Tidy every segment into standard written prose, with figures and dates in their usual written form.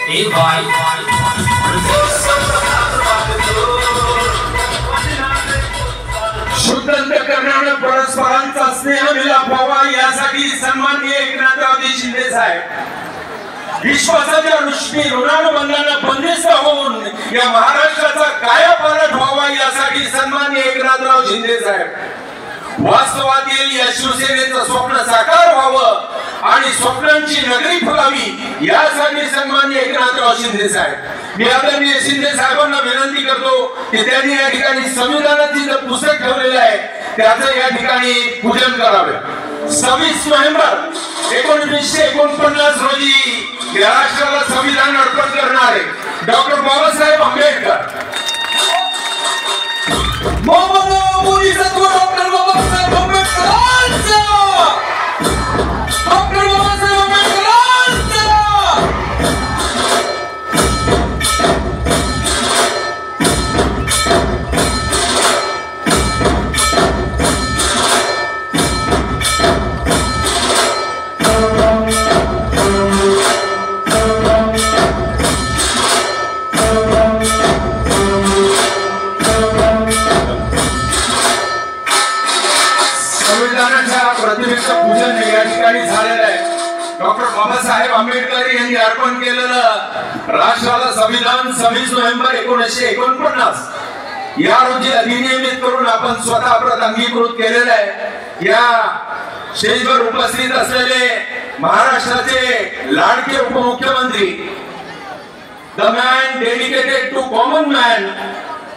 शुद्ध अंतःकरणाने परस्परांचा स्नेह मिलाप व्हावा यासाठी सन्माननीय एकनाथरावजी शिंदे साहेब विश्वासाच्या ऋणानुबंधांना बंदिस्त होऊन या महाराष्ट्राचा कायापालट व्हावा यासाठी सन्माननीय एकनाथराव शिंदे साहेब वास्तवातील या शिवसेनेचं स्वप्न साकार व्हावं आणि स्वप्नांची नगरी फुलावी यासाठी सन्माननीय एकनाथराव शिंदे साहेब मी आदरणीय शिंदे साहेबांना विनंती करतो की त्यांनी या ठिकाणी संविधानाचे जे पुस्तक ठेवलेले आहे त्याचं या ठिकाणी पूजन करावे। 26 नोव्हेंबर 1949 रोजी या राष्ट्राला संविधान अर्पण करणारे डॉक्टर बाबासाहेब आंबेडकर डॉक्टर बाबासाहेब आंबेडकर पूजन या ठिकाणी झालेलं आहे। डॉक्टर बाबासाहेब आंबेडकर यांनी अर्पण केलेलं राष्ट्राला संविधान 26 नोव्हेंबर 1949 या रोजी अधिनियमित करून आपण स्वतः प्रत अंगीकृत केलेलं आहे। या स्टेजवर उपस्थित असलेले महाराष्ट्राचे लाडके उपमुख्यमंत्री the man dedicated to common man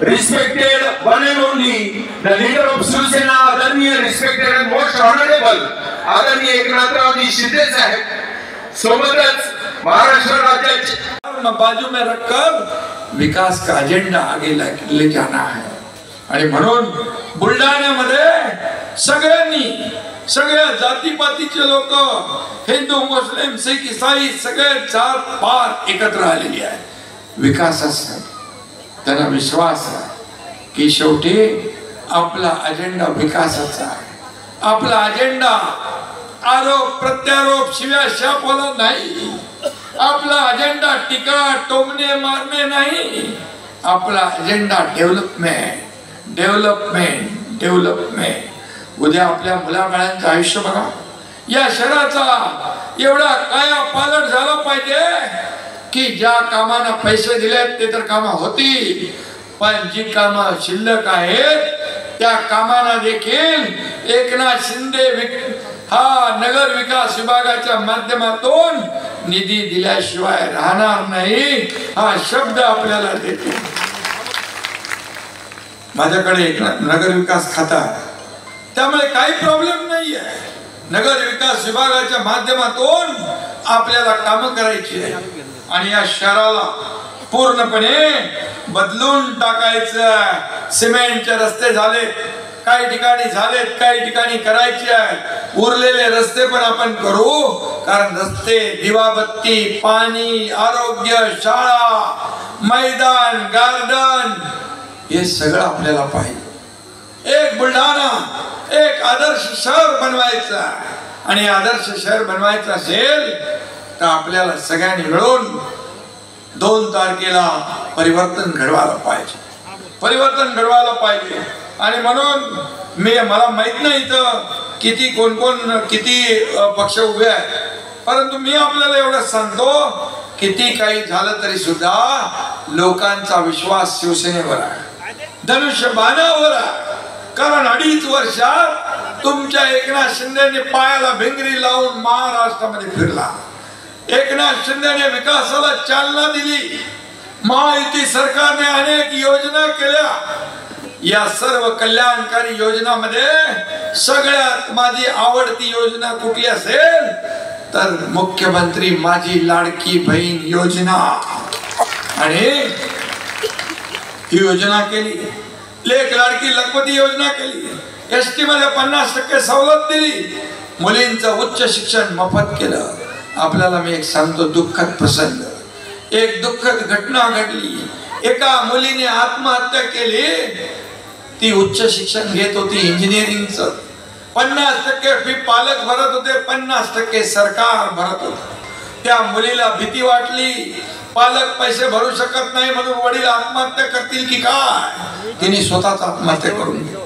respected one and only the leader of Shivsena आदरणीय respected and most honorable आदरणीय एकनाथरावजी शिंदे साहेब सोबतच महाराष्ट्र राज्याचे बाजू में रखकर विकास का एजेंडा आगे ले जाना है आणि म्हणून बुलढाण्यामध्ये सगळ्या जातीपातीचे लोक हिंदू मुस्लिम सिख ईसाई सगळे चार पार एकत्र आलेले आहेत विकासासाठी। त्यांना विश्वास आहे की शेवटी आपला अजेंडा विकासाचा आहे। आपला अजेंडा आरोप प्रत्यारोप शिव्या शापवला नाही। आपला अजेंडा टीका टोमणे मारणे नाही। आपला अजेंडा डेव्हलपमेंट। उद्या आपल्या मुलाबाळांचं आयुष्य बघा। या शहराचा एवढा काया पालट झाला पाहिजे की ज्या कामांना पैसे दिलेत ते तर कामं होती पण जी कामं शिल्लक आहेत त्या कामांना देखील एकनाथ शिंदे हा नगर विकास विभागाच्या माध्यमातून निधी दिल्याशिवाय राहणार नाही हा शब्द आपल्याला देते। माझ्याकडे एक नगर विकास खाता त्यामुळे काही प्रॉब्लेम नाहीये। नगर विकास विभागाच्या माध्यमातून आपल्याला कामं करायची आहे आणि या शहराला पूर्णपणे बदलून टाकायचं। सिमेंटचे रस्ते झालेत, काही ठिकाणी झालेत, काही ठिकाणी करायचे आहेत। उरलेले रस्ते पण आपण करू कारण रस्ते दिवाबत्ती पाणी आरोग्य शाळा मैदान गार्डन हे सगळं आपल्याला पाहिजे। एक बुलढाणा एक आदर्श शहर बनवायचं आणि आदर्श शहर बनवायचं असेल तर आपल्याला सगळ्यांनी मिळून 2 तारखेला परिवर्तन घडवायला पाहिजे। आणि म्हणून मला माहित नाही इथं किती पक्ष उभे आहेत परंतु मी आपल्याला एवढं सांगतो किती काही झालं तरी सुद्धा लोकांचा विश्वास शिवसेनेवर आहे, धनुष्यबाणावर आहे। कारण 2.5 वर्षात तुमच्या एकनाथ शिंदेने पायाला भिंगरी लावून महाराष्ट्रामध्ये फिरला। एकनाथ शिंदेने विकासाला चालना दिली। महायुती सरकारने अनेक योजना केल्या। या सर्व कल्याणकारी योजनांमध्ये सगळ्यात माझी आवडती योजना कुठली असेल तर मुख्यमंत्री माझी लाडकी बहीण योजना। आणि ही योजना केली। लेक लाडकी लखपती योजना केली। एसटी मध्ये 50% सवलत दिली। मुलींचं उच्च शिक्षण मोफत केलं। आपल्याला मी एक सांगतो दुःखद प्रसंग, एक दुःखद घटना घडली। एका मुलीने आत्महत्या केली। ती उच्च शिक्षण घेत होती इंजिनिअरिंगचं। 50% फी पालक भरत होते, 50% सरकार भरत होते। त्या मुलीला भीती वाटली पालक पैसे भरू शकत नाही म्हणून वडील आत्महत्या करतील की काय? तिने स्वतःच आत्महत्या करून घेतली.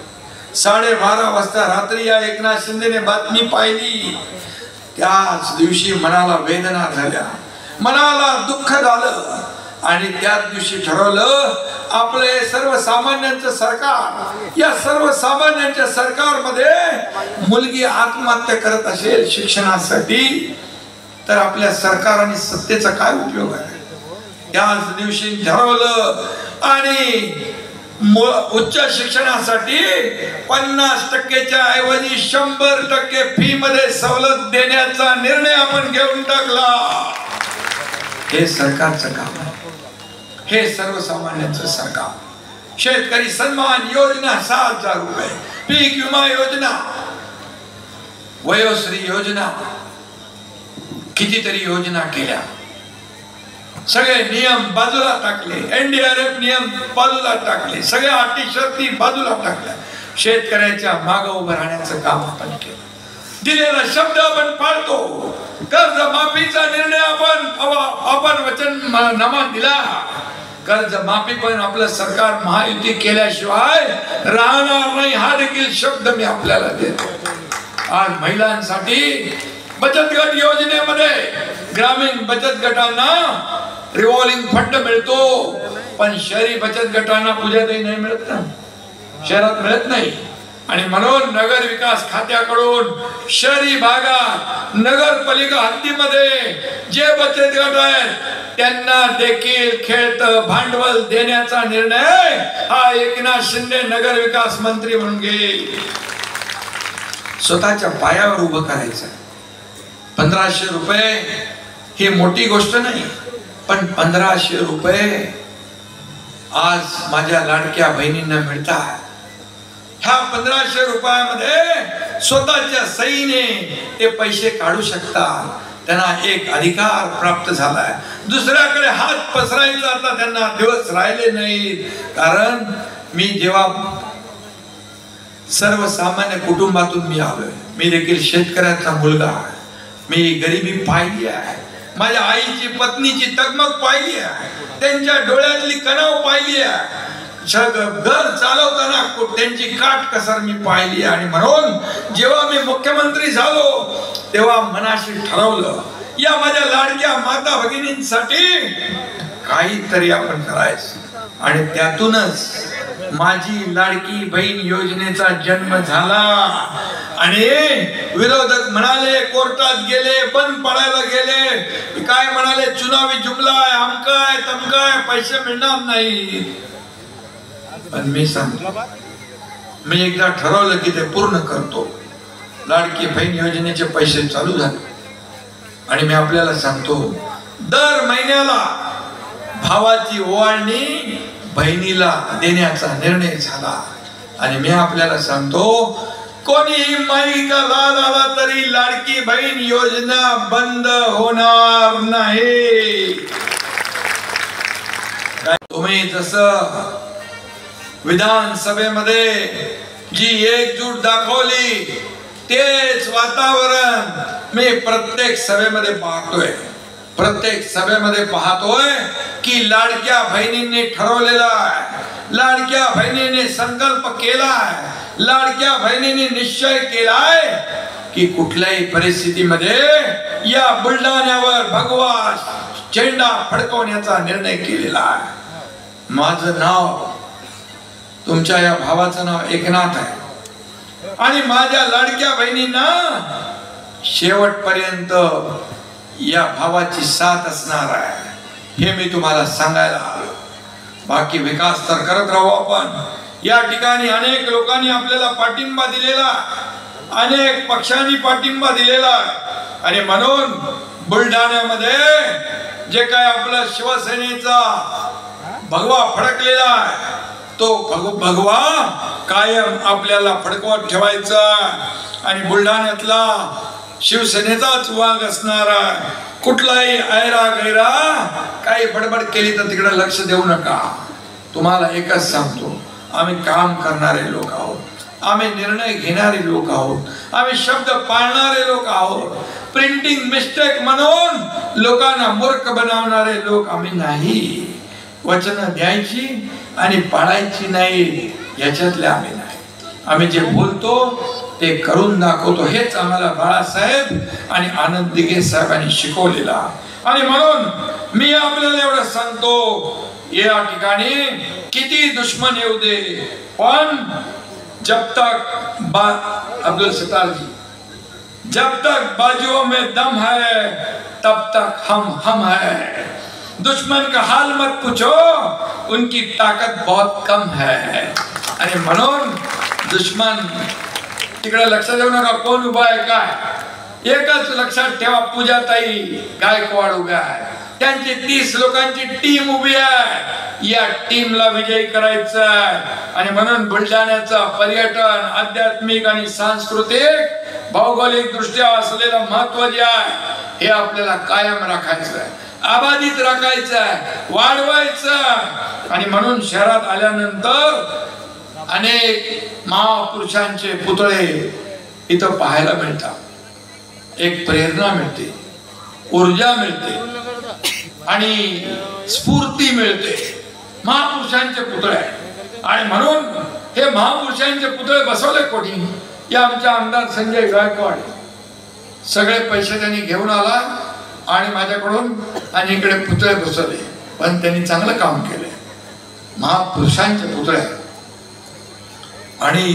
12:30 वाजता रात्री या एकनाथ शिंदेने बातमी पाहिली. त्याच दिवशी मनाला वेदना झाल्या, मनाला दुःख झालं आणि त्याच दिवशी ठरवलं आपले सर्वसामान्यांचं सरकार, या सर्वसामान्यांच्या सरकारमध्ये मुलगी आत्महत्या करत असेल शिक्षणासाठी तर आपल्या सरकार आणि सत्तेचा काय उपयोग आहे? त्याच दिवशी ठरवलं आणि उच्च शिक्षणासाठी 50%च्या ऐवजी 100% फी मध्ये सवलत देण्याचा निर्णय आपण घेऊन टाकला. हे सरकारचं काम आहे, हे सर्वसामान्यांचं सरकार. शेतकरी सन्मान योजना 6,000 रुपये, पीक विमा योजना, वयोश्री योजना, कितीतरी योजना केल्या. सगळे नियम बाजूला टाकले, NDRF नियम बाजूला टाकले, सगळ्या अटी शर्ती बाजूला टाकल्या. शेतकऱ्याच्या मागे उभं राहण्याचं काम आपण केलं. दिलेला शब्द आपण पाळतो. कर्ज माफीचा निर्णय आपण वचननामा दिला. कर्ज माफी पण आपलं सरकार महायुती केल्याशिवाय राहणार नाही, हा देखील शब्द मी आपल्याला देतो. आज महिलांसाठी बचत गट योजनेमध्ये ग्रामीण बचत गटांना रिव्हॉल्विंग फंड मिळतो, पण शहरी बचत गटांना पूजाताई नाही मिळत ना, शहरात मिळत नाही. आणि म्हणून नगर विकास खात्याकडून शहरी भागात नगरपालिका हद्दीमध्ये जे बचत गट आहेत त्यांना देखील खेळतं भांडवल देण्याचा निर्णय हा एकनाथ शिंदे नगर विकास मंत्री म्हणून घेईल. स्वतःच्या पायावर उभं करायचं. 1500 रुपये ही मोठी गोष्ट नाही, पण 1500 रुपये आज माझ्या लाडक्या बहिणींना मिळतात. ह्या 1500 रुपयामध्ये स्वतःच्या सहीने ते पैसे काढू शकतात. त्यांना एक अधिकार प्राप्त झालाय. दुसऱ्याकडे हात पसरायचा आता त्यांना दिवस राहिले नाहीत. कारण मी जेव्हा सर्वसामान्य कुटुंबातून मी आलोय, मी देखील शेतकऱ्याचा मुलगा आहे, मी गरिबी पाहिली आहे, माझ्या आईची पत्नीची तगमग पाहिली आहे, त्यांच्या डोळ्यातली कणाव पाहिली आहे, घर चालवताना त्यांची काटकसर मी पाहिली. आणि म्हणून जेव्हा मी मुख्यमंत्री झालो तेव्हा मनाशी ठरवलं या माझ्या लाडक्या माता भगिनींसाठी काहीतरी आपण करायचं. आणि त्यातूनच माझी लाडकी बहीण योजनेचा जन्म झाला. आणि विरोधक म्हणाले, कोर्टात गेले, बंद पडायला गेले, काय म्हणाले, चुनावी जुमला आहे, अमकाय तमकाय, पैसे मिळणार नाही. पण मी सांगतो, मी एकदा ठरवलं की ते पूर्ण करतो. लाडकी बहीण योजनेचे पैसे चालू झाले आणि मी आपल्याला सांगतो, दर महिन्याला भावाची ओवाळणी बहिणीला देण्याचा निर्णय झाला. आणि मी आपल्याला सांगतो, कोणीही माईचा लाल आला तरी लाडकी बहीण योजना बंद होणार नाही. तुम्ही जसं विधानसभेमध्ये जी एकजूट दाखवली तेच वातावरण मी प्रत्येक सभेमध्ये पाहतोय. प्रत्येक सभेमध्ये पाहतोय की लाडक्या बहिणींनी ठरवलेला आहे, लाडक्या बहिणींनी संकल्प केलाय, लाडक्या बहिणींनी निश्चय केलाय की कुठल्याही परिस्थितीमध्ये या बुलढाण्यावर भगवा झेंडा फडकवण्याचा निर्णय केलेला आहे. माझं नाव, तुमच्या या भावाचं नाव एकनाथ आहे आणि माझ्या लाडक्या बहिणींना शेवटपर्यंत या भावाची साथ असणार आहे, हे मी तुम्हाला सांगायला आलो. बाकी विकास तर करत राहू आपण. या ठिकाणी अनेक लोकांनी आपल्याला पाठिंबा दिलेला, अनेक पक्षांनी पाठिंबा दिलेला. आणि म्हणून बुलढाण्यामध्ये जे काय आपला शिवसेनेचा भगवा फडकलेला आहे तो भगवा कायम आपल्याला फडकवत ठेवायचा. आणि बुलढाण्यातला शिवसेनेचाच वाघ असणार आहे. कुठलाही ऐरा गैरा काही बडबड केली तर तिकडे लक्ष देऊ नका. तुम्हाला एकच सांगतो, आम्ही काम करणारे लोक आहोत, आम्ही निर्णय घेणारे लोक आहोत, आम्ही शब्द पाळणारे लोक आहोत. प्रिंटिंग मिस्टेक म्हणून लोकांना मूर्ख बनवणारे लोक आम्ही नाही. वचन द्यायची आणि पाळायची नाही याच्यातले आम्ही नाही. आम्ही जे बोलतो ते करून दाखवतो. हेच आम्हाला बाळासाहेब आणि आनंद दिघे साहेबांनी शिकवलेला. आणि म्हणून मी आपल्याला एवढं सांगतो, या ठिकाणी किती दुश्मन येऊ दे, पण जब तक अब्दुल सत्तार जी, जब तक बाजुओं में दम है तब तक हम है. दुश्मन का हाल मत पूछो, उनकी ताकत बहुत कम है. आणि म्हणून दुश्मन तिकडे लक्ष देऊ नका कोण उभा आहे काय. एकच लक्षात ठेवा, पूजाताई गायकवाड उभ्या आहे, त्यांची 30 लोकांची टीम उभी आहे. या टीमला विजयी करायचं आहे. आणि म्हणून बुलढाण्याचा पर्यटन, आध्यात्मिक आणि सांस्कृतिक भौगोलिक दृष्ट्या असलेलं महत्व जे आहे हे आपल्याला कायम राखायचं आहे, आबादित राखायचं आहे, वाढवायचं. आणि म्हणून शहरात आल्यानंतर अनेक महापुरुषांचे पुतळे इथं पाहायला मिळतात. एक प्रेरणा मिळते, ऊर्जा मिळते आणि स्फूर्ती मिळते. महापुरुषांचे पुतळे आणि म्हणून हे महापुरुषांचे पुतळे बसवले कोणी? या आमच्या आमदार संजय गायकवाड. सगळे पैसे त्यांनी घेऊन आला आणि माझ्याकडून आणि इकडे पुतळे बसवले. पण त्यांनी चांगलं काम केले. महापुरुषांचे पुतळे. आणि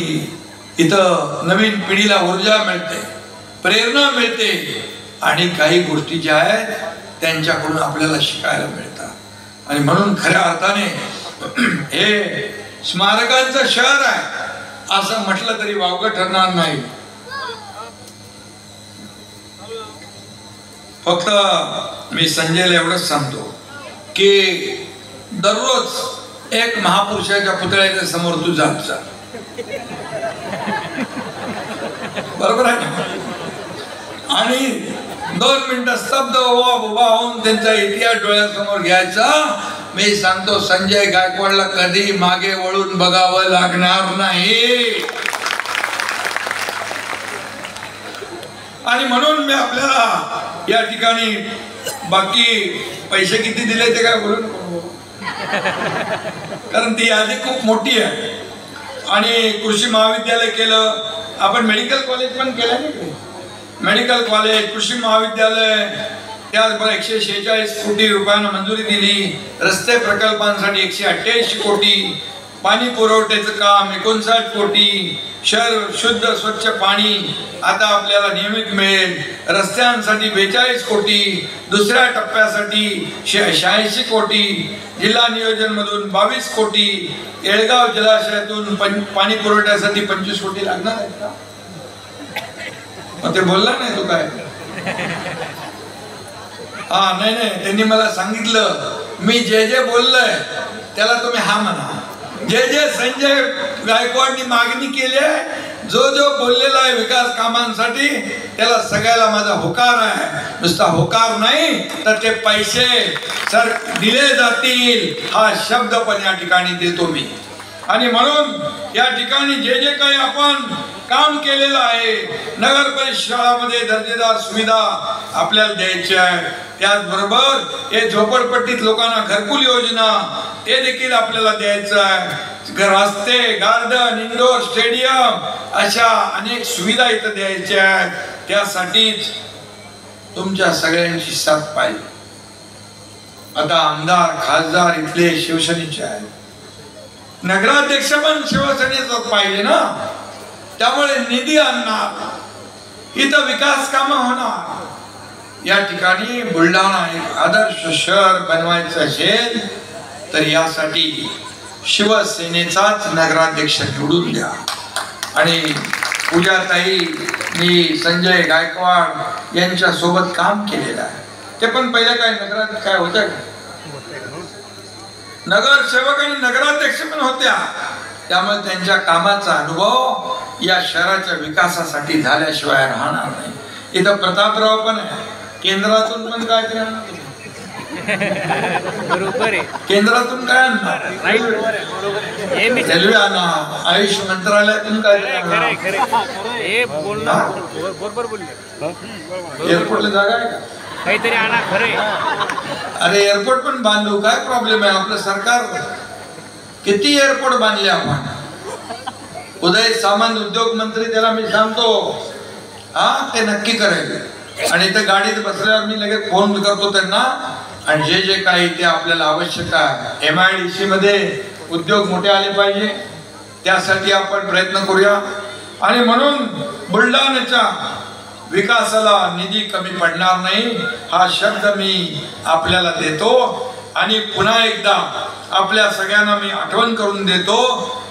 इथं नवीन पिढीला ऊर्जा मिळते, प्रेरणा मिळते आणि काही गोष्टी ज्या आहेत त्यांच्याकडून आपल्याला शिकायला मिळतात. आणि म्हणून खऱ्या अर्थाने हे स्मारकांचं शहर आहे असं म्हटलं तरी वावगं ठरणार नाही. फक्त मी संजयला एवढंच सांगतो की दररोज एक महापुरुषाच्या पुतळ्याच्या समोर तू जात जा. बरोबर आहे ना? आणि 2 मिनिटं स्तब्ध उभा होऊन त्यांचा इतिहास डोळ्यासमोर घ्यायचा. मी सांगतो संजय गायकवाडला कधी मागे वळून बघावं लागणार नाही. आणि म्हणून मी आपल्याला या ठिकाणी बाकी पैसे किती दिले ते काय बोलू नको, कारण ती यादी खूप मोठी आहे. आणि कृषी महाविद्यालय केलं आपण, मेडिकल कॉलेज पण केलं नाही. मेडिकल कॉलेज, कृषी महाविद्यालय, त्याचबरोबर 146 कोटी रुपयांना मंजुरी दिली. रस्ते प्रकल्पांसाठी 188 कोटी, पाणी पुरवठ्याचं काम 59 कोटी, शहर शुद्ध स्वच्छ पाणी आता आपल्याला नियमित मिळेल. रस्त्यांसाठी 42 कोटी, दुसऱ्या टप्प्यासाठी 86 कोटी, जिल्हा नियोजन मधून 22 कोटी, येळगाव जलाशयातून पाणी पुरवठ्यासाठी 25 कोटी लागणार आहेत का? मग ते बोलला नाही तो काय? नाही, त्यांनी मला सांगितलं मी जे बोललोय त्याला तुम्ही हा म्हणा. जे संजय गायकवाडनी मागणी केली आहे, जो बोललेला आहे विकास कामांसाठी, त्याला सगळ्याला माझा होकार आहे. नुसता होकार नाही तर ते पैसे सर दिले जातील हा शब्द पण या ठिकाणी देतो मी. आणि म्हणून या ठिकाणी जे काही आपण काम केलेलं आहे, नगर परिषदामध्ये दर्जेदार सुविधा आपल्याला द्यायच्या आहे. त्याचबरोबर हे झोपडपट्टीत लोकांना घरकुल योजना ते देखील आपल्याला द्यायचं आहे. रस्ते, गार्डन, इंडोर स्टेडियम अशा अनेक सुविधा इथं द्यायच्या आहेत. त्यासाठीच तुमच्या सगळ्यांची साथ पाहिजे. आता आमदार खासदार इथले शिवसेनेचे आहेत, नगराध्यक्ष पण शिवसेनेच पाहिजे ना. त्यामुळे निधी आणणार, इथं विकास कामं होणार. या ठिकाणी बुलढाणा एक आदर्श शहर बनवायचं असेल तर यासाठी शिवसेनेचाच नगराध्यक्ष निवडून द्या. आणि पूजाताई, मी संजय गायकवाड यांच्या सोबत काम केलेलं आहे. ते पण पहिल्या काय नगराध्यक्ष काय होत्या का? नगरसेवक आणि नगराध्यक्ष पण होत्या. त्यामुळे त्यांच्या कामाचा अनुभव या शहराच्या विकासासाठी झाल्याशिवाय राहणार नाही. इथं प्रतापराव पण आहे, केंद्रातून पण काय करणार. बरोबर आहे. केंद्रातून काय आणणार? राईट, बरोबर आहे, बरोबर आहे. हे मी रेल्वे आणा, आयुष मंत्रालयातून काय खरंय खरंय हे बोलणं बरोबर बोलले. एअरपोर्टला जागा आहे का? काहीतरी आणा, खरंय. अरे एअरपोर्ट पण बांधू, काय प्रॉब्लेम आहे? आपलं सरकार किती एअरपोर्ट बांधले आपण. उदय सामंत उद्योग मंत्री, त्याला मी सांगतो हा ते नक्की करेल. आणि इथे गाडीत बसल्यावर मी लगेच फोन करतो त्यांना, आणि जे जे काही ते आपल्याला आवश्यक आहे, MIDC मध्ये उद्योग मोठे आले पाहिजे, त्यासाठी आपण प्रयत्न करूया. आणि म्हणून बुलढाण्याच्या विकासाला निधी कमी पडणार नाही हा शब्द मी आपल्याला देतो. आणि पुन्हा एकदा आपल्या सगळ्यांना मी आठवण करून देतो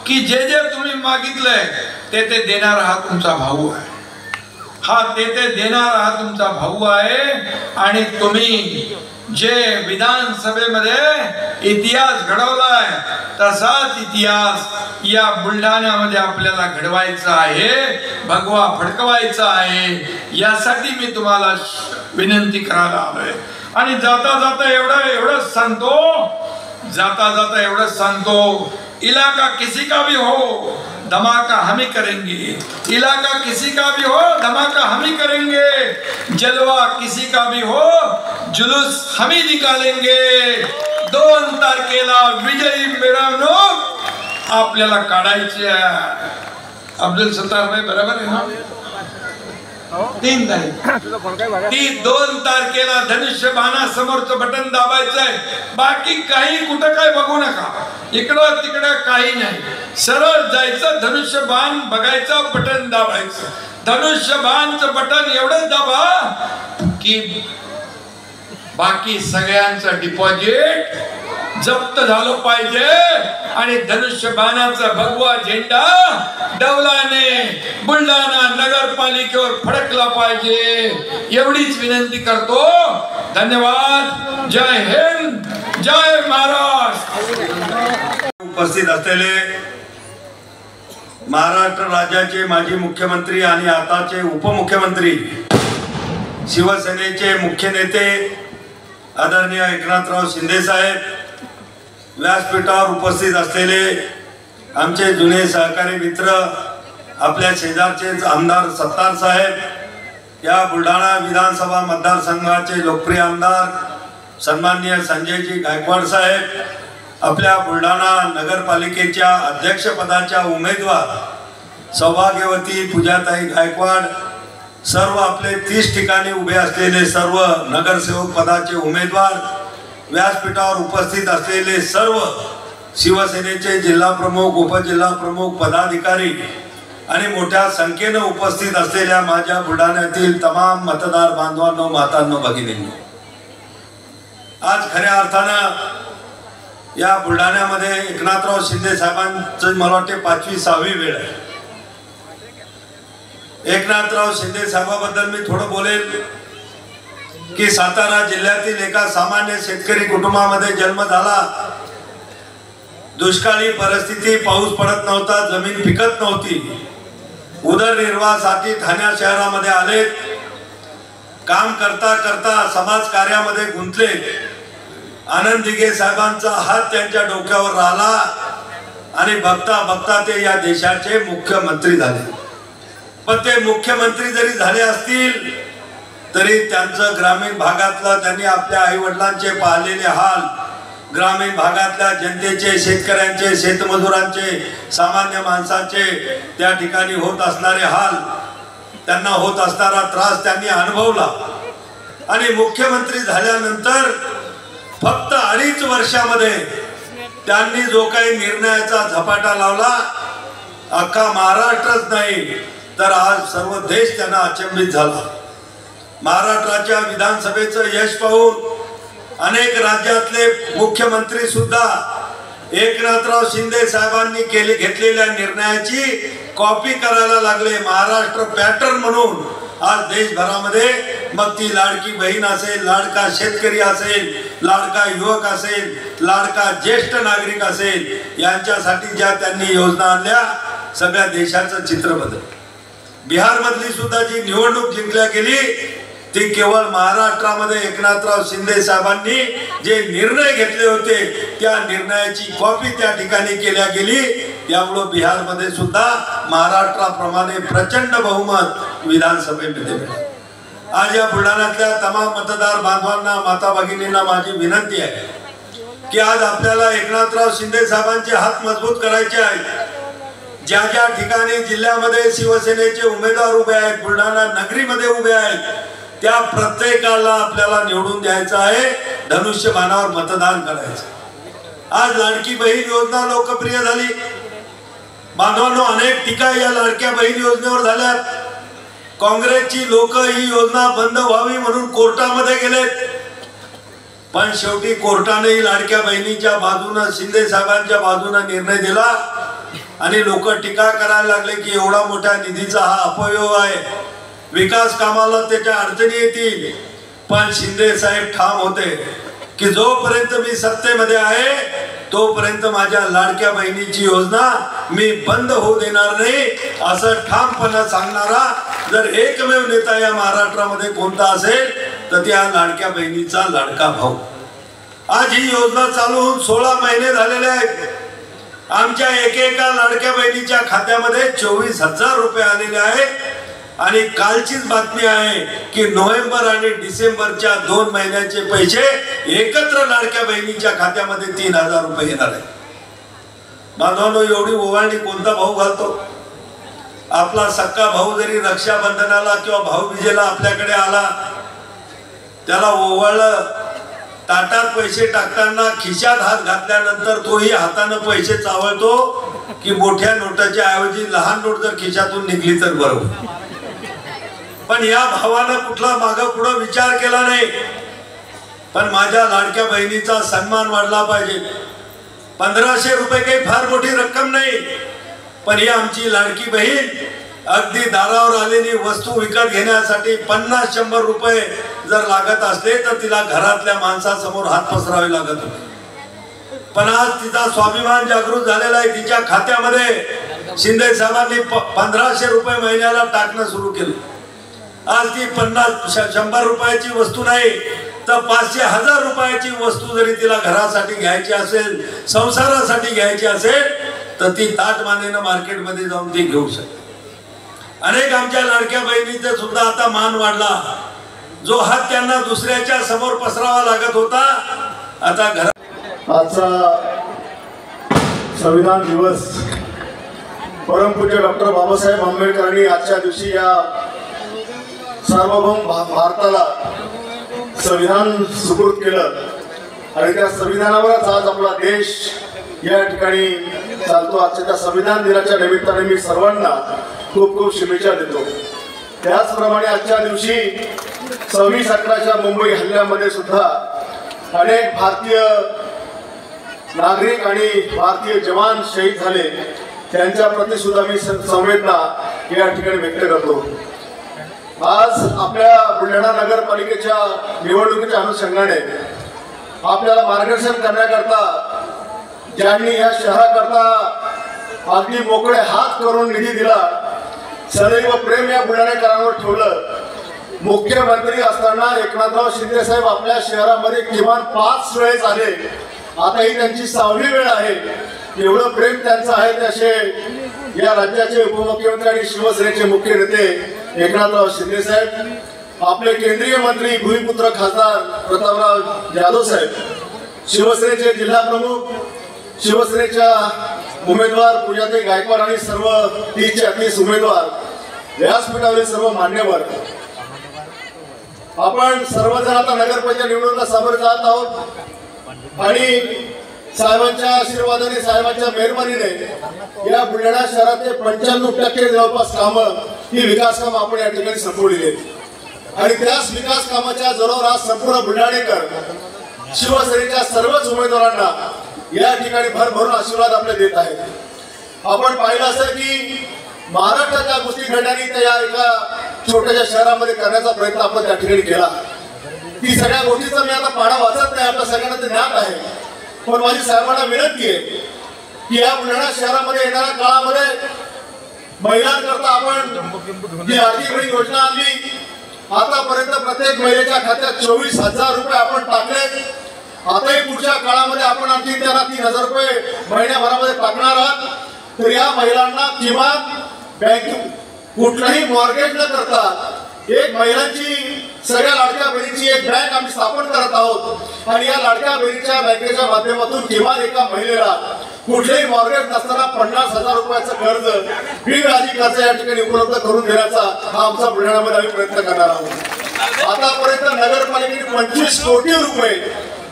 की जे जे तुम्ही मागितलंय ते ते देणारा हा तुमचा भाऊ आहे. हा ते देणारा हा तुमचा भाऊ आहे. आणि तुम्ही जे विधानसभेमध्ये इतिहास घडवलाय तसाच इतिहास या बुलढाण्यामध्ये आपल्याला घडवायचा आहे, भगवा फडकवायचा आहे. यासाठी मी तुम्हाला विनंती करायला आलोय. आणि जाता जाता एवढंच सांगतो, इलाका किसी का भी हो धमाका हम ही करेंगे. इलाका किसी का भी हो धमाका हम ही करेंगे. जलवा किसी का भी हो जुलूस हम ही निकालेंगे. 2 तारखेला विजयी मिरवणूक आपल्याला काढायची आहे. अब्दुल सत्तार भाई बरोबर आहे ना? 3 तारीख ती 2 तारखेला धनुष्यबाणा समोरचं बटन दाबायचंय. बाकी काही कुठं काय बघू नका, इकडं तिकडं काही नाही. सरळ जायचं, धनुष्यबाण बघायचं, बटन दाबायचं. धनुष्यबाणचं बटन एवढंच दाबा की बाकी सगळ्यांचं डिपॉझिट जप्त झालं पाहिजे. आणि धनुष्यबाणाचा भगवा झेंडा डौलाने बुलढाणा नगरपालिकेवर फडकला पाहिजे, एवढीच विनंती करतो. धन्यवाद. जय हिंद, जय महाराष्ट्र. उपस्थित असलेले महाराष्ट्र राज्याचे माजी मुख्यमंत्री आणि आताचे उपमुख्यमंत्री, शिवसेनेचे मुख्य नेते आदरणीय एकनाथराव शिंदे साहेब, व्यासपीठावर उपस्थित असलेले आमचे जुने सहकारी मित्र, आपल्या शेजारचे आमदार सत्तार साहेब, या बुलढाणा विधानसभा मतदारसंघाचे लोकप्रिय आमदार सन्माननीय संजयजी गायकवाड साहेब, आपल्या बुलढाणा नगरपालिकेच्या अध्यक्षपदाच्या उमेदवार सौभाग्यवती पूजाताई गायकवाड, सर्व आपले 30 ठिकाणी उभे असलेले सर्व नगरसेवक पदाचे उमेदवार, व्यासपीठावर उपस्थित असलेले सर्व शिवसेनेचे जिल्हा प्रमुख, उपजिल्हा प्रमुख, पदाधिकारी आणि मोठ्या संख्येने उपस्थित असलेल्या माझ्या बुलढाण्यातील तमाम मतदार बांधवांनो, मातांनो, भगिनींनो, आज खऱ्या अर्थानं या बुलढाण्यामध्ये एकनाथराव शिंदे साहेबांचं मला वाटते 5वी-6वी वेळ आहे. एकनाथराव शिंदे साहेबाबद्दल मी थोडं बोलेल की सातारा जिल्ह्यातील एका सामान्य शेतकरी कुटुंबामध्ये जन्म झाला. दुष्काळी परिस्थिती, पाऊस पडत नव्हता, जमीन पिकत नव्हती. उदरनिर्वाहासाठी ठाणे शहरामध्ये आले. काम करता करता समाज कार्यामध्ये गुंतले. आनंद दिघे साहेबांचा हात त्यांच्या डोक्यावर राहिला आणि बघता बघता ते या देशाचे मुख्यमंत्री झाले. पण ते मुख्यमंत्री जरी झाले असतील तरी त्यांचं ग्रामीण भागातलं, त्यांनी आपल्या आई वडिलांचे पाहिलेले हाल, ग्रामीण भागातल्या जनतेचे, शेतकऱ्यांचे, शेतमजुरांचे, सामान्य माणसाचे त्या ठिकाणी होत असणारे हाल, त्यांना होत असणारा त्रास त्यांनी अनुभवला. आणि मुख्यमंत्री झाल्यानंतर फक्त 2.5 वर्षामध्ये त्यांनी जो काही निर्णयाचा झपाटा लावला, अख्खा महाराष्ट्रच नाही तर आज सर्व देश त्यांना अचंबित झाला. महाराष्ट्राच्या विधानसभेचं यश पाहून अनेक राज्यातले मुख्यमंत्री सुद्धा एकनाथराव शिंदे साहेबांनी घेतलेल्या निर्णयाची कॉपी करायला लागले. महाराष्ट्र पॅटर्न म्हणून आज देशभरामध्ये, मग ती लाडकी बहीण असेल, लाडका शेतकरी असेल, लाडका युवक असेल, लाडका ज्येष्ठ नागरिक असेल, यांच्यासाठी ज्या त्यांनी योजना आणल्या, सगळ्या देशाचं चित्र बदललं. बिहार मधली सुद्धा जी निवडणूक जिंकल्या गेली ती केवळ महाराष्ट्रामध्ये एकनाथराव शिंदे साहेबांनी जे निर्णय घेतले होते त्या निर्णयाची कॉपी त्या ठिकाणी केल्या गेली. त्यामुळं बिहारमध्ये सुद्धा महाराष्ट्राप्रमाणे प्रचंड बहुमत विधानसभेमध्ये मिळाले. आज या बुलढाण्यातल्या तमाम मतदार बांधवांना, माता भगिनींना माझी विनंती आहे की आज आपल्याला एकनाथराव शिंदे साहेबांचे हात मजबूत करायचे आहेत. ज्या ज्या ठिकाणी जिल्ह्यामध्ये शिवसेनेचे उमेदवार उभे आहेत, बुलढाणा नगरीमध्ये उभे आहेत, त्या प्रत्येकाला आपल्याला निवडून द्यायचं आहे. धनुष्यबाणावर मतदान करायचं. आज लाडकी बहीण योजना लोकप्रिय झाली. बांधवांनो, अनेक टीका या लाडक्या बहीण योजनेवर झाल्यात. काँग्रेसची लोक ही योजना बंद व्हावी म्हणून कोर्टामध्ये गेलेत, पण शेवटी कोर्टाने लाडक्या बहिणीच्या बाजूने, शिंदे साहेबांच्या बाजूने निर्णय दिला आणि लोक टीका करायला लागले की एवढा मोठ्या निधीचा हा अपव्यय आहे, विकास कामाला त्याच्या अडचणी येतील. पण शिंदे साहेब ठाम होते की जोपर्यंत मी सत्तेमध्ये आहे तोपर्यंत माझ्या लाडक्या बहिणीची योजना मी बंद होऊ देणार नाही, असं ठामपणे सांगणारा जर एकमेव नेता या महाराष्ट्रामध्ये कोणता असेल तर त्या लाडक्या बहिणीचा लाडका भाऊ. आज ही योजना चालू होऊन 16 महिने झालेले आहेत. आमच्या एकेका लाडक्या बहिणीच्या खात्यामध्ये 24,000 रुपये आलेले आहेत. आणि कालचीच बातमी आहे की नोव्हेंबर आणि डिसेंबरच्या 2 महिन्याचे पैसे एकत्र लाडक्या बहिणीच्या खात्यामध्ये 3,000 रुपये येणार आहेत. बांधवांनो, एवढी ओवाळणी कोणता भाऊ घालतो? आपला सक्का भाऊ जरी रक्षाबंधनाला किंवा भाऊबीजेला आपल्याकडे आला, त्याला ओवाळलं, ताटात पैसे टाकताना खिशात हात घातल्यानंतर तोही हाताने पैसे चावळतो की मोठ्या नोटाच्या ऐवजी लहान नोट जर खिशातून निघली तर बरोबर. पण या भावानं कुठला मागं पुढं विचार केला नाही. पण माझ्या लाडक्या बहिणीचा सन्मान वाढला पाहिजे. 1500 रुपये काही फार मोठी रक्कम नाही, पण ही आमची लाडकी बहीण अगदी दारावर आलेली वस्तू विकत घेण्यासाठी 50-100 रुपये जर लागत असले तर तिला घरातल्या माणसासमोर हात पसरावे लागत होते. पण आज तिचा स्वाभिमान जागृत झालेला आहे. तिच्या खात्यामध्ये शिंदे साहेबांनी 1500 रुपये महिन्याला टाकणं सुरू केलं. आज ती 50-100 रुपयाची वस्तू नाही तर 500-1000 रुपयाची वस्तू जरी तिला घरासाठी घ्यायची असेल, संसारासाठी घ्यायची असेल तर ती ताटमानेनं मार्केटमध्ये जाऊन ती घेऊ शकते. अनेक आमच्या लाडक्या बहिणीचा सुद्धा आता मान वाढला. जो हात त्यांना दुसऱ्याच्या समोर पसरावा लागत होता, आता घरात. आजचा संविधान दिवस परमपूज्य डॉक्टर बाबासाहेब आंबेडकरांनी आजच्या दिवशी या सार्वभौम भारताला संविधान सुपूर्द केलं आणि त्या संविधानावरच आज आपला देश या ठिकाणी चालतो. आजच्या त्या संविधान दिनाच्या निमित्ताने मी सर्वांना खूप खूप शुभेच्छा देतो. त्याचप्रमाणे आजच्या दिवशी 26/11च्या मुंबई हल्ल्यामध्ये सुद्धा अनेक भारतीय नागरिक आणि भारतीय जवान शहीद झाले. त्यांच्या प्रती सुद्धा मी संवेदना या ठिकाणी व्यक्त करतो. आज आपल्या बुलढाणा नगरपालिकेच्या निवडणुकीच्या अनुषंगाने आपल्याला मार्गदर्शन करण्याकरता, ज्यांनी या शहराकरता अगदी मोकळे हात करून निधी दिला, सदैव प्रेम या बुलढाणेकरांवर ठेवलं. मुख्यमंत्री असताना एकनाथराव शिंदे साहेब आपल्या शहरामध्ये किमान 5 वेळेस आले. आता ही त्यांची 6वी वेळ आहे. एवढं प्रेम त्यांचं आहे ते असे या राज्याचे उपमुख्यमंत्री आणि शिवसेनेचे मुख्य नेते एकनाथराव शिंदे साहेब, आपले केंद्रीय मंत्री भूमिपुत्र खासदार प्रतापराव जाधव साहेब, शिवसेनेचे जिल्हा प्रमुख, शिवसेनेच्या उमेदवार पूजाताई गायकवाड आणि सर्व 30 उमेदवार, व्यासपीठावरील सर्व मान्यवर, आपण सर्वजण आता नगरपंचायत निवडणुकीला सामोरे जात आहोत आणि साहेबांच्या आशीर्वादाने, साहेबांच्या मेहरबानीने या बुलढाणा शहरातले 95% जवळपास कामं ही विकास कामं आपण या ठिकाणी संपवलेली आहेत. आणि त्याच विकास कामाच्या जोरावर आज संपूर्ण बुलढाणेकर शिवसेनेच्या सर्वच उमेदवारांना या ठिकाणी भरभरून आशीर्वाद आपले देत आहेत. आपण पाहिलं असेल की महाराष्ट्राच्या गोष्टी घडण्याने त्या एका छोट्याशा शहरामध्ये करण्याचा प्रयत्न आपण त्या ठिकाणी केला. ती सगळ्या गोष्टीचा मी आता पाढा वाचत नाही, आपल्या सगळ्यांना ते ज्ञात आहे. पण माझी साहेबांना विनंती आहे की या बुलढाणा शहरामध्ये येणाऱ्या काळामध्ये महिलांकरता आपण जी आर्थिक योजना आणली आतापर्यंत प्रत्येक महिलेच्या खात्यात 24,000 रुपये आपण टाकले. आताही पुढच्या काळामध्ये आपण आणखी त्यांना 3,000 रुपये महिन्याभरामध्ये टाकणार आहात. तर या महिलांना किमान बँक कुठलाही मॉर्गेज न करता एक महिलांची सगळ्या लाडक्या बहिणीची एक बँक आम्ही स्थापन करत आहोत आणि या लाडक्या बहिणीच्या बँकेच्या माध्यमातून किमान एका महिलेला कुठलेही मॉर्गेज नसताना 50,000 रुपयाचं कर्ज बिनव्याजी कर्ज या ठिकाणी उपलब्ध करून देण्याचा हा आमचा बुलढाण्यामध्ये आम्ही प्रयत्न करणार आहोत. आतापर्यंत नगरपालिकेने 25 कोटी रुपये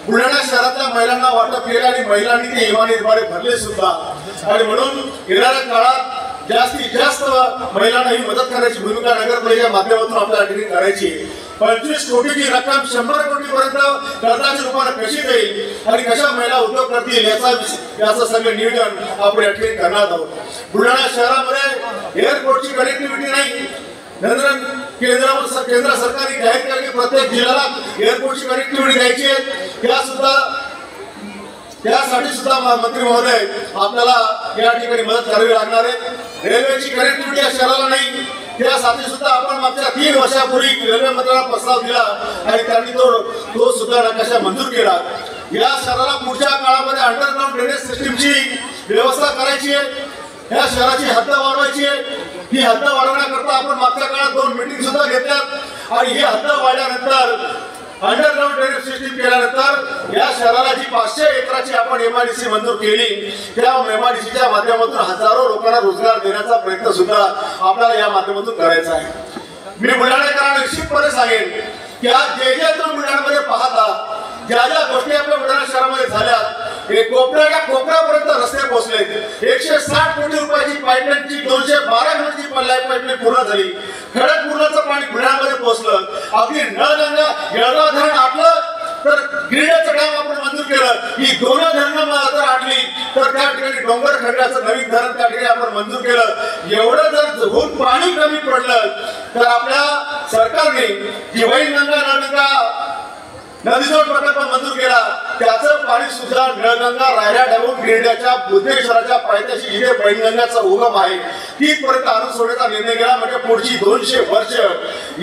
बुलढाणा शहरातल्या महिलांना वाटप केले आणि महिलांनी ते इमानीद्वारे भरले सुद्धा. आणि म्हणून येणाऱ्या काळात जास्तीत जास्त महिलांना ही मदत करण्याची भूमिका नगरपालिकेच्या माध्यमातून आपल्याला ठिकाणी करायची. 25 कोटीची रक्कम 100 कोटीपर्यंत कर्जाच्या रूपाने कशी देईल आणि कशा महिला उद्योग करतील याचं सगळं नियोजन आपण या ठिकाणी करणार आहोत. बुलढाणा शहरामध्ये एअरपोर्टची कनेक्टिव्हिटी नाही. केंद्र सरकारने जाहीर केलं की प्रत्येक जिल्ह्याला एअरपोर्टची कनेक्टिव्हिटी द्यायची आहे. त्यासाठी सुद्धा मंत्री महोदय आपल्याला या ठिकाणी मदत करावी लागणार आहे. रेल्वेची कनेक्टिव्हिटी या शहराला नाही. त्यासाठी सुद्धा आपण मागच्या 3 वर्षापूर्वी रेल्वे मंत्र्यांना प्रस्ताव दिला आणि त्यांनी तो सुद्धा नकाशा मंजूर केला. या शहराला पुढच्या काळामध्ये अंडरग्राउंड ड्रेनेज सिस्टीमची व्यवस्था करायची आहे. या शहराची हद्द वाढवायची आहे. ही हद्द वाढवण्याकरता आपण मागच्या काळात 2 मीटिंग सुद्धा घेतल्यात आणि ही हद्द वाढल्यानंतर अंडरग्राउंड ड्रेनेज सिस्टीम केल्यानंतर या शहराला जी 500 एकराची आपण MIDC मंजूर केली त्या MIDCच्या माध्यमातून हजारो लोकांना रोजगार देण्याचा प्रयत्न सुद्धा आपल्याला या माध्यमातून करायचा आहे. मी बुलढाणेकरांना निश्चितपणे सांगेन की आज जे तुम्ही बुलढाण्यामध्ये पाहता ज्या गोष्टी आपल्या बुलढाणा शहरामध्ये झाल्यात हे कोपऱ्यापर्यंत रस्ते पोहोचले. 160 कोटी रुपयाची पाईपलाईनची 212 किलोची पाईपलाईन पूर्ण झाली. खडकपूर्णाचं पाणी बुलढाण्यामध्ये पोहोचलं. अगदी नळगंगा येळगाव धरण आटलं तर गिरण्याचं काम आपण मंजूर केलं. ही 2 धरणं जर आटली तर त्या ठिकाणी डोंगर खंडाचं नवीन धरण त्या ठिकाणी आपण मंजूर केलं. एवढं जर होऊन पाणी कमी पडलं तर आपल्या सरकारने जी वैनगंगा नळगंगा नदीजोड प्रकल्प मंजूर केला. त्याचं पाणी सुद्धा नळगंगा रायऱ्या डावून गिरण्याच्या बुद्धेश्वराच्या पायथ्याशी जिथे पैनगंगाचा उगम आहे तिथपर्यंत आणून सोडण्याचा निर्णय केला. म्हणजे पुढची 200 वर्ष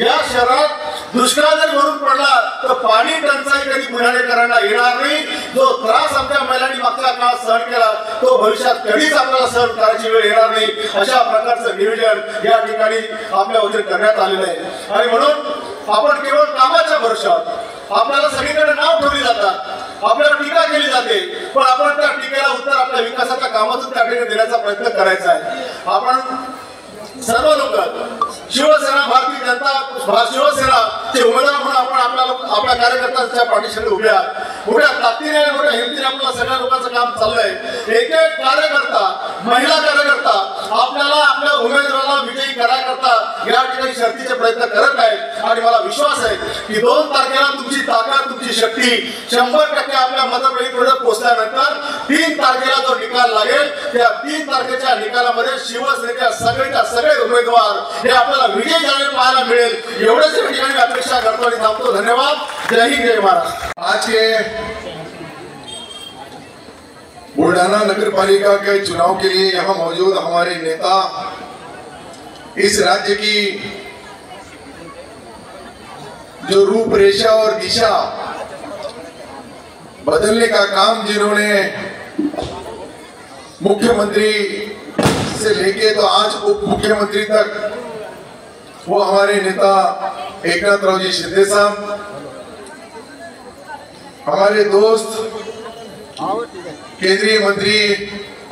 या शहरात दुष्काळ जरी भरून पडला तर पाणी टंचाई कधी बुलढाणेकरांना येणार नाही. जो त्रास आमच्या महिलांनी मागच्या काळात सहन केला तो भविष्यात कधीच आपल्याला सहन करायची वेळ येणार नाही. अशा प्रकारचं नियोजन या ठिकाणी आपल्या वतीने करण्यात आलेलं आहे. आणि म्हणून आपण केवळ कामाच्या भरोशावर आपल्याला सगळीकडे नाव ठेवली जातात, आपल्याला टीका केली जाते, पण आपण त्या टीकेला उत्तर आपल्या विकासाच्या कामातून त्या ठिकाणी देण्याचा प्रयत्न करायचा आहे. आपण सर्व लोक शिवसेना भारतीय जनता शिवसेनाचे उमेदवार म्हणून आपण आपल्या कार्यकर्त्यांच्या पाठीशी उभे आहात. मोठ्या ताकदीने आणि मोठ्या हिमतीने आपल्याला सगळ्या लोकांचं काम चाललंय. एक एक कार्यकर्ता महिला कार्यकर्ता आपल्याला आपल्या उमेदवाराला विजयी करायकरता या ठिकाणी शर्तीचे प्रयत्न करत आहेत. आणि मला विश्वास आहे की 2 तारखेला तुमची ताकद तुमची शक्ती 100% आपल्या मतपेढीपर्यंत पोहोचल्यानंतर 3 तारखेला जो निकाल लागेल त्या 3 तारखेच्या निकालामध्ये शिवसेनेच्या सगळे उमेदवार हे आपल्याला विजय झालेले पाहायला मिळेल. एवढंच या ठिकाणी अपेक्षा करतो आणि थांबतो. धन्यवाद. जय हिंद जय महाराष्ट्र. आज के बुल्ढाना नगर पालिका के चुनाव के लिए यहाँ मौजूद हमारे नेता इस राज्य की जो रूपरेखा और दिशा बदलने का काम जिन्होंने मुख्यमंत्री से लेके तो आज उप मुख्यमंत्री तक वो हमारे नेता एकनाथरावजी शिंदे साहब, हमारे दोस्त केंद्रीय मंत्री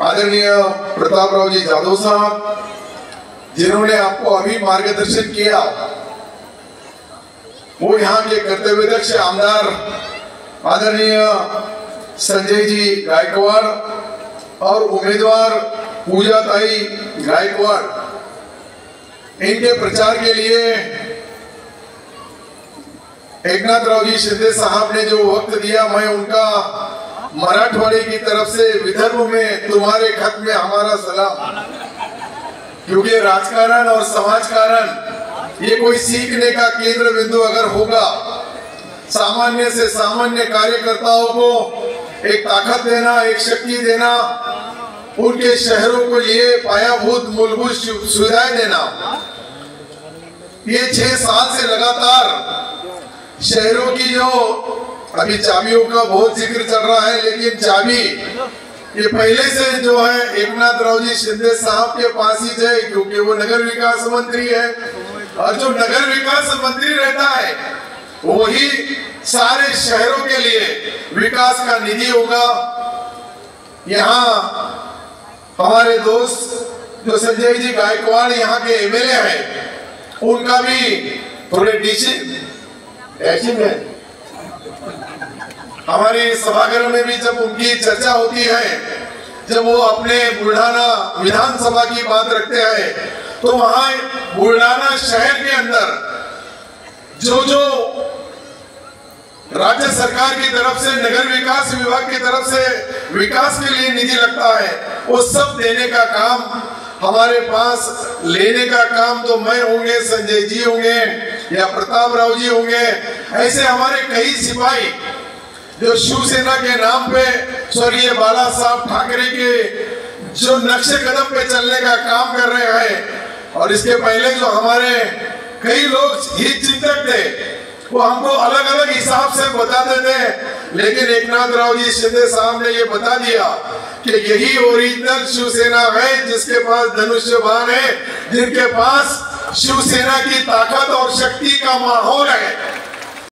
आदरणीय प्रतापरावजी जाधव साहब, जिन्होंने आपको अभी मार्गदर्शन किया, वो यहाँ के कर्तव्यदक्ष आमदार आदरणीय संजय जी गायकवाड़ और उम्मीदवार पूजाताई गायकवाड़, इनके प्रचार के लिए एकनाथरावजी शिंदे साहब ने जो वक्त दिया, मैं उनका मराठवाड़े की तरफ से विदर्भ में तुम्हारे खत में हमारा सलाम, क्योंकि राजकारण और समाजकारण ये कोई सीखने का केंद्र बिंदु अगर होगा, सामान्य से सामान्य कार्यकर्ताओं को एक ताकत देना, एक शक्ति देना, उनके शहरों को लिए पायाभूत मूलभूत सुविधाएं देना, ये 6 साल से लगातार शहरों की जो अभी चाबियों का बहुत जिक्र चल रहा है, लेकिन चाबी ये पहले से जो है एकनाथ रावजी शिंदे साहब के पास ही है, क्योंकि वो नगर विकास मंत्री है और जो नगर विकास मंत्री रहता है वही सारे शहरों के लिए विकास का निधि होगा। यहाँ हमारे दोस्त जो संजय जी गायकवाड़ यहाँ के एमएलए हैं, उनका भी थोड़े डैशिंग है। हमारे सभागृह में भी जब उनकी चर्चा होती है, जब वो अपने बुल्ढाना विधानसभा की बात रखते हैं, तो वहां बुल्ढाना शहर के अंदर जो जो राज्य सरकार की तरफ से, नगर विकास विभाग की तरफ से विकास के लिए निधि लगता है, वो सब देने का काम हमारे पास, लेने का काम तो मैं होंगे, संजय जी होंगे या प्रताप राव जी होंगे। ऐसे हमारे कई सिपाही जो शिवसेना के नाम पे स्वर्गीय बाला साहब ठाकरे के जो नक्शे कदम पे चलने का काम कर रहे हैं, और इसके पहले जो हमारे कई लोग हित चिंतक थे वो हमको अलग अलग हिसाब से बताते थे, लेकिन एकनाथ रावजी शिंदे साहब ने ये बता दिया कि यही ओरिजिनल शिवसेना है, जिसके पास धनुष्य बाण है, जिनके पास शिवसेना की ताकत और शक्ति का माहौल है।